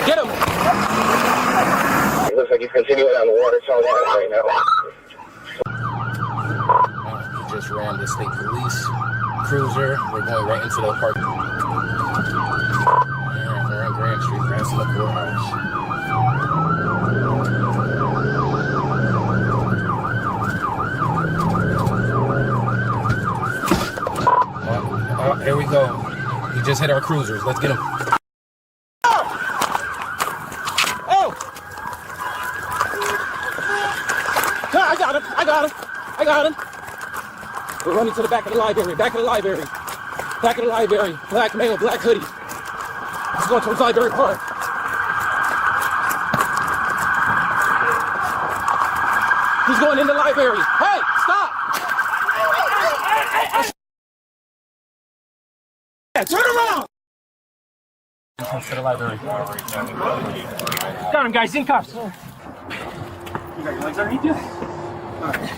Get him! It looks like he's continuing on the water tunnel right now. He just ran the state police cruiser. We're going right into the park. We're on Grand Street, past the courthouse. Here we go. He just hit our cruisers. Let's get him. Oh! I got him. I got him. I got him. We're running to the back of the library. Back of the library. Back of the library. Black male, black hoodie. He's going towards Library Park. He's going in the library. Hey, stop! Turn around! To the library. Got him, guys, in cuffs. You got your legs underneath you? All right.